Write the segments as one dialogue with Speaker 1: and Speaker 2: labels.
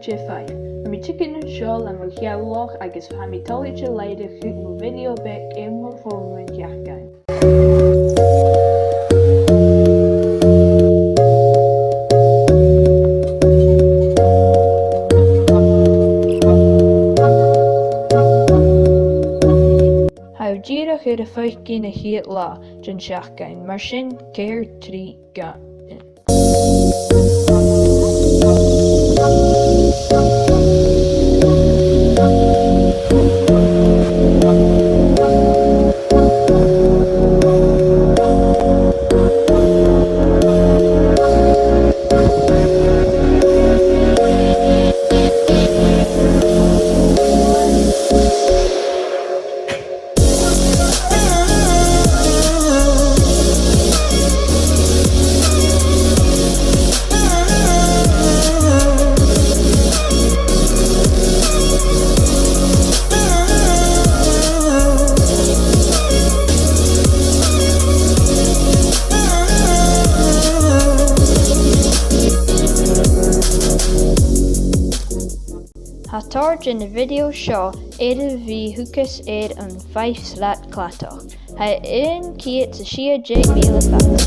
Speaker 1: Failte 5. Mi chicken and shawl and Rìoghachd agus ha mi tolige leidir chut mo video bec in mo formen jaachgain. How gira chud a feich na hiad lá den seachgain, mar sin céir trí ga. Hatard in the video show éidir bhí thuchas éad an 5 slat clatach. Ha in ciat sa sia 10,000 fans.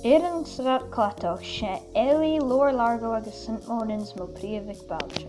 Speaker 1: Éan slat clatach sé Ellie Lower Largo agus St. Monins mo príomhach Belgium.